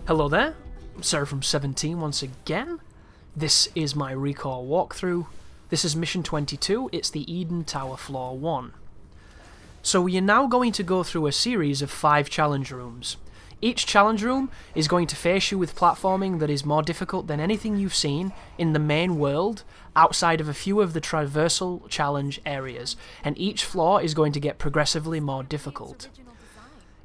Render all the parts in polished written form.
Hello there, Sarah from 17 once again. This is my ReCore walkthrough. This is mission 22, it's the Eden Tower Floor 1. So we are now going to go through a series of 5 challenge rooms. Each challenge room is going to face you with platforming that is more difficult than anything you've seen in the main world outside of a few of the traversal challenge areas, and each floor is going to get progressively more difficult.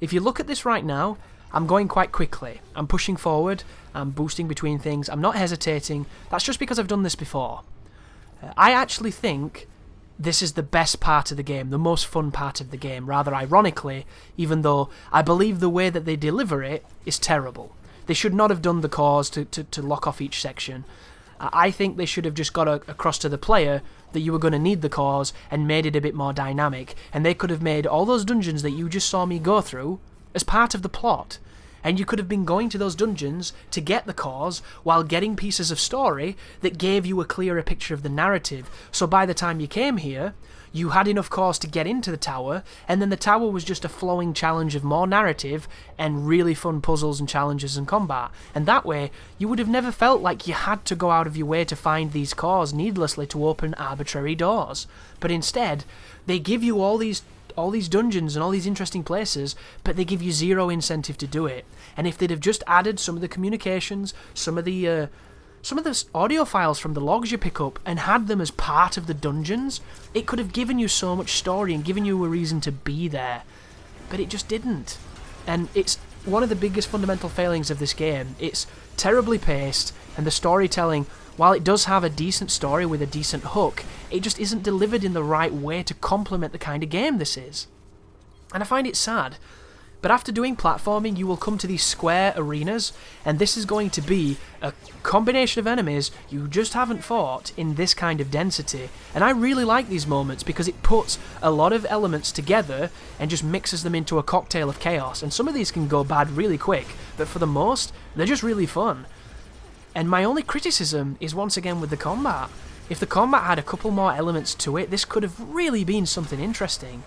If you look at this right now, I'm going quite quickly. I'm pushing forward, I'm boosting between things, I'm not hesitating. That's just because I've done this before. I actually think this is the best part of the game, the most fun part of the game, rather ironically, even though I believe the way that they deliver it is terrible. They should not have done the cores to lock off each section. I think they should have just got across to the player that you were going to need the cores and made it a bit more dynamic, and they could have made all those dungeons that you just saw me go through as part of the plot, and you could have been going to those dungeons to get the cores while getting pieces of story that gave you a clearer picture of the narrative, so by the time you came here you had enough cores to get into the tower, and then the tower was just a flowing challenge of more narrative and really fun puzzles and challenges and combat, and that way you would have never felt like you had to go out of your way to find these cores needlessly to open arbitrary doors. But instead they give you all these dungeons and all these interesting places, but they give you zero incentive to do it. And if they'd have just added some of the communications, some of the audio files from the logs you pick up, and had them as part of the dungeons, it could have given you so much story and given you a reason to be there. But it just didn't. And it's one of the biggest fundamental failings of this game. It's terribly paced, and the storytelling, while it does have a decent story with a decent hook, it just isn't delivered in the right way to complement the kind of game this is. And I find it sad. But after doing platforming, you will come to these square arenas, and this is going to be a combination of enemies you just haven't fought in this kind of density. And I really like these moments because it puts a lot of elements together and just mixes them into a cocktail of chaos. And some of these can go bad really quick, but for the most, they're just really fun. And my only criticism is once again with the combat. If the combat had a couple more elements to it, this could have really been something interesting.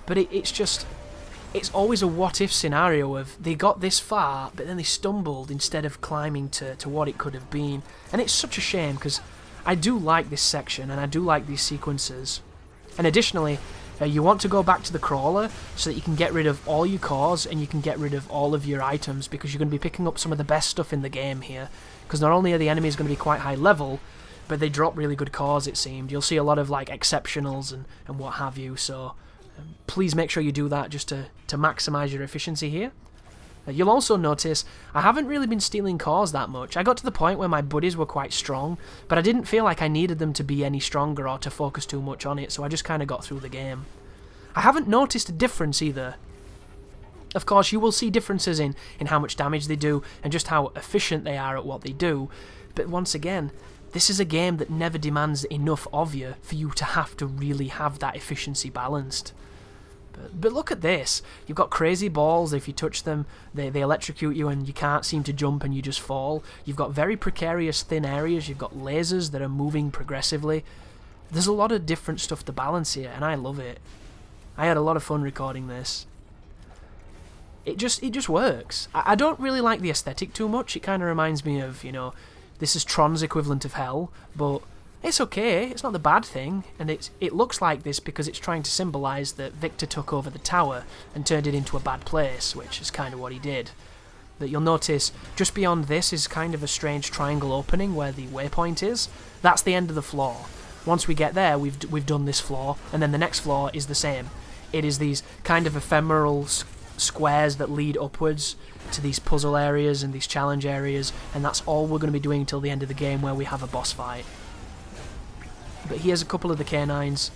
But it's always a what-if scenario of they got this far, but then they stumbled instead of climbing to what it could have been. And it's such a shame, because I do like this section, and I do like these sequences. And additionally, you want to go back to the crawler so that you can get rid of all your cores, and you can get rid of all of your items, because you're going to be picking up some of the best stuff in the game here. Because not only are the enemies going to be quite high level, but they drop really good cores, it seemed. You'll see a lot of like exceptionals and what have you, so please make sure you do that just to maximise your efficiency here. You'll also notice I haven't really been stealing cores that much. I got to the point where my buddies were quite strong, but I didn't feel like I needed them to be any stronger or to focus too much on it, so I just kind of got through the game. I haven't noticed a difference either. Of course, you will see differences in how much damage they do and just how efficient they are at what they do, but once again, this is a game that never demands enough of you for you to have to really have that efficiency balanced. But look at this. You've got crazy balls. If you touch them, they electrocute you and you can't seem to jump and you just fall. You've got very precarious thin areas. You've got lasers that are moving progressively. There's a lot of different stuff to balance here, and I love it. I had a lot of fun recording this. It just works. I don't really like the aesthetic too much. It kind of reminds me of, this is Tron's equivalent of hell, but it's okay, it's not the bad thing, and it looks like this because it's trying to symbolise that Victor took over the tower and turned it into a bad place, which is kind of what he did. That you'll notice just beyond this is kind of a strange triangle opening where the waypoint is. That's the end of the floor. Once we get there, we've done this floor, and then the next floor is the same. It is these kind of ephemeral squares that lead upwards to these puzzle areas and these challenge areas, and that's all we're going to be doing until the end of the game where we have a boss fight. But here's a couple of the canines.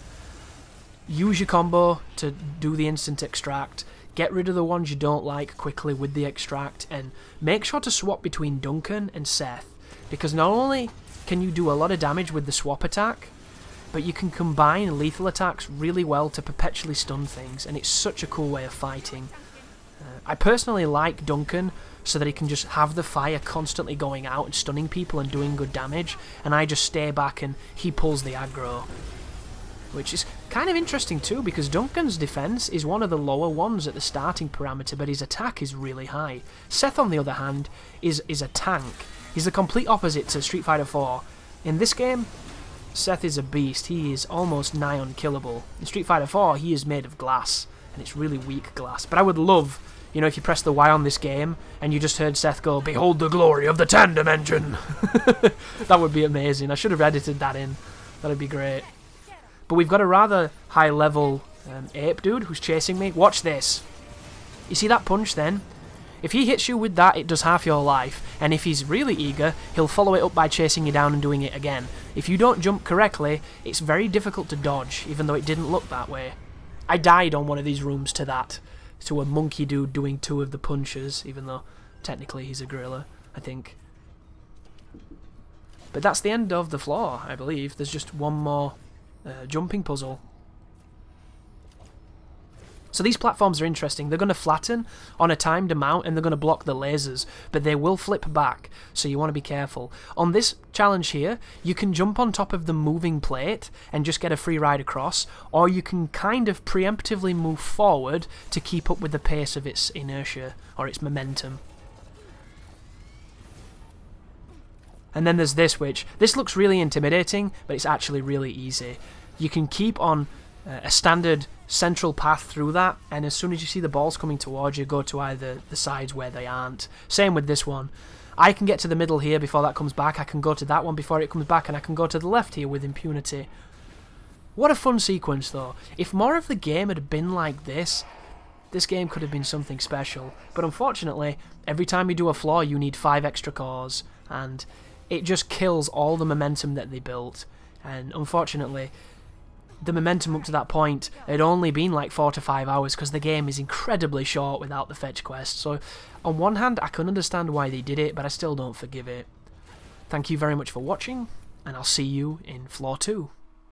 Use your combo to do the instant extract, get rid of the ones you don't like quickly with the extract, and make sure to swap between Duncan and Seth, because not only can you do a lot of damage with the swap attack, but you can combine lethal attacks really well to perpetually stun things, and it's such a cool way of fighting. I personally like Duncan so that he can just have the fire constantly going out and stunning people and doing good damage, and I just stay back and he pulls the aggro. which is kind of interesting too, because Duncan's defense is one of the lower ones at the starting parameter, but his attack is really high. Seth, on the other hand, is a tank. He's the complete opposite to Street Fighter 4. In this game, Seth is a beast. He is almost nigh unkillable. In Street Fighter 4, he is made of glass, and it's really weak glass. But I would love, you know, if you press the Y on this game, and you just heard Seth go, "Behold the glory of the tandem engine!" That would be amazing. I should have edited that in. That'd be great. But we've got a rather high-level ape dude who's chasing me. Watch this. You see that punch then? If he hits you with that, it does half your life. And if he's really eager, he'll follow it up by chasing you down and doing it again. If you don't jump correctly, it's very difficult to dodge, even though it didn't look that way. I died on one of these rooms to that. To a monkey dude doing 2 of the punches, even though technically he's a gorilla, I think. But that's the end of the floor, I believe. There's just one more jumping puzzle. So these platforms are interesting. They're going to flatten on a timed amount and they're going to block the lasers, but they will flip back, so you want to be careful. On this challenge here, you can jump on top of the moving plate and just get a free ride across, or you can kind of preemptively move forward to keep up with the pace of its inertia, or its momentum. And then there's this, this looks really intimidating, but it's actually really easy. You can keep on a standard central path through that, and as soon as you see the balls coming towards you, go to either the sides where they aren't. Same with this one. I can get to the middle here before that comes back, I can go to that one before it comes back, and I can go to the left here with impunity. What a fun sequence though. If more of the game had been like this game could have been something special. But unfortunately, every time you do a floor you need 5 extra cores, and it just kills all the momentum that they built. And unfortunately, the momentum up to that point had only been like 4 to 5 hours, because the game is incredibly short without the fetch quest. So on one hand, I can understand why they did it, but I still don't forgive it. Thank you very much for watching, and I'll see you in Floor 2.